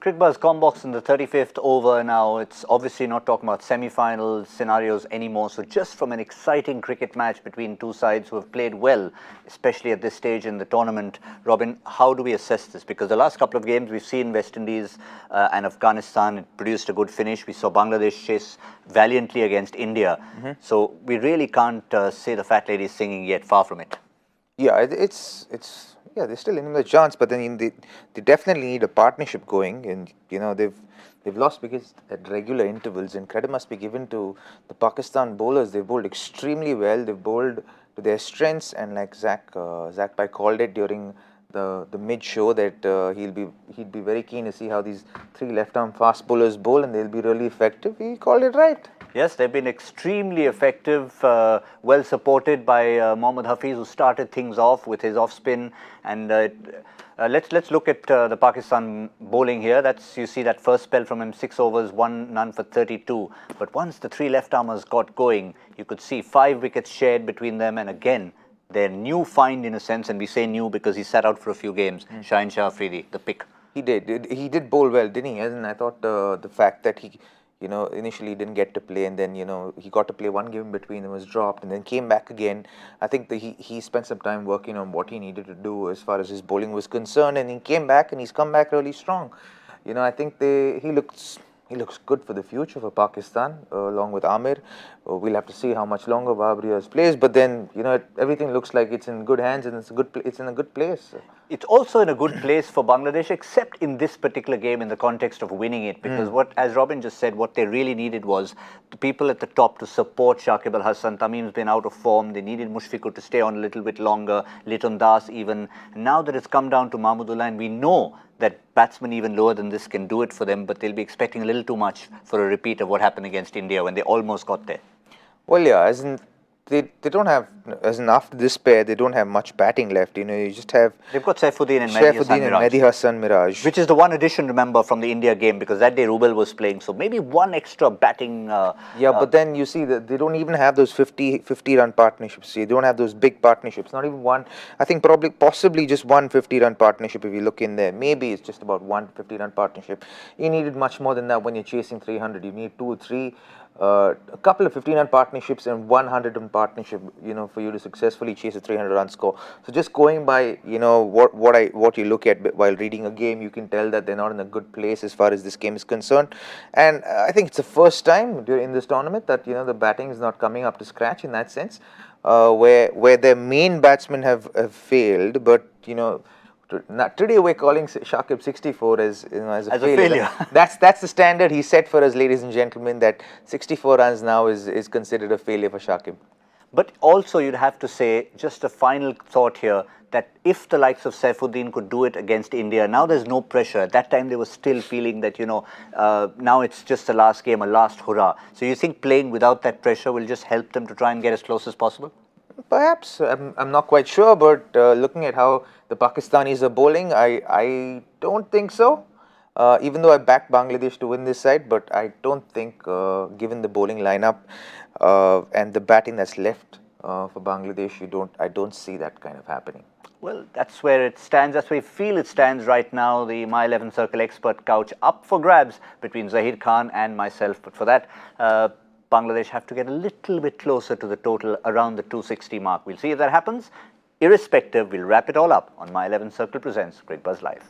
Cricbuzz Comm in the 35th over now. It's obviously not talking about semi-final scenarios anymore. So just from an exciting cricket match between two sides who have played well, especially at this stage in the tournament, Robin, how do we assess this? Because the last couple of games we've seen West Indies and Afghanistan, it produced a good finish. We saw Bangladesh chase valiantly against India. So we really can't say the fat lady's singing yet, far from it. Yeah, yeah, they're still in the chance, but then they definitely need a partnership going, and they've lost wickets at regular intervals, and credit must be given to the Pakistan bowlers. They bowled extremely well. They bowled to their strengths, and like Zach Pai called it during the mid show that he'd be very keen to see how these three left-arm fast bowlers bowl, and they'll be really effective. He called it right. Yes, they've been extremely effective, well supported by Mohammad Hafiz, who started things off with his off-spin. And let's look at the Pakistan bowling here. You see that first spell from him, 6 overs, 1 none for 32. But once the three left-armers got going, you could see 5 wickets shared between them. And again, their new find in a sense, and we say new because he sat out for a few games, Shaheen Shah Afridi, the pick. He did bowl well, didn't he? And I thought the fact that he initially didn't get to play, and then, he got to play one game in between and was dropped and then came back again. I think that he spent some time working on what he needed to do as far as his bowling was concerned, and he came back and he's come back really strong. I think he looks good for the future for Pakistan, along with Amir. We'll have to see how much longer Babriya's plays, but then, everything looks like it's in good hands and it's in a good place. It's also in a good place for Bangladesh, except in this particular game in the context of winning it, because as Robin just said, what they really needed was the people at the top to support Shakib Al-Hasan. Tamim's been out of form. They needed Mushfiqur to stay on a little bit longer, Litton Das even. Now that it's come down to Mahmudullah, and we know that batsmen even lower than this can do it for them, but they'll be expecting a little too much for a repeat of what happened against India when they almost got there. Well, yeah, as in they don't have, as in after this pair, they don't have much batting left. You just have... They've got Saifuddin and Mehdi Hasan Miraj. Which is the one addition, remember, from the India game, because that day Rubel was playing. So maybe one extra batting... but then you see that they don't even have those 50-run partnerships. They don't have those big partnerships. Not even one. I think possibly just one 50-run partnership if you look in there. Maybe it's just about one 50-run partnership. You needed much more than that when you're chasing 300. You need 2 or 3. A couple of 15-run partnerships and 100-run partnership, for you to successfully chase a 300-run score. So just going by, what you look at while reading a game, you can tell that they're not in a good place as far as this game is concerned. And I think it's the first time in this tournament that, the batting is not coming up to scratch in that sense, where their main batsmen have failed, but, today we're calling Shakib 64 as a failure. That's the standard he set for us, ladies and gentlemen, that 64 runs now is considered a failure for Shakib. But also you'd have to say, just a final thought here, that if the likes of Saifuddin could do it against India, now there's no pressure. At that time they were still feeling that, now it's just the last game, a last hurrah. So you think playing without that pressure will just help them to try and get as close as possible? Perhaps. I'm not quite sure, but looking at how the Pakistanis are bowling, I don't think so. Even though I backed Bangladesh to win this side, but I don't think, given the bowling lineup and the batting that's left for Bangladesh, I don't see that kind of happening. Well, that's where it stands. That's where we feel it stands right now. The My 11 Circle expert couch up for grabs between Zahir Khan and myself. But for that, Bangladesh have to get a little bit closer to the total around the 260 mark. We'll see if that happens. Irrespective, we'll wrap it all up on My 11 Circle Presents Cricbuzz Live.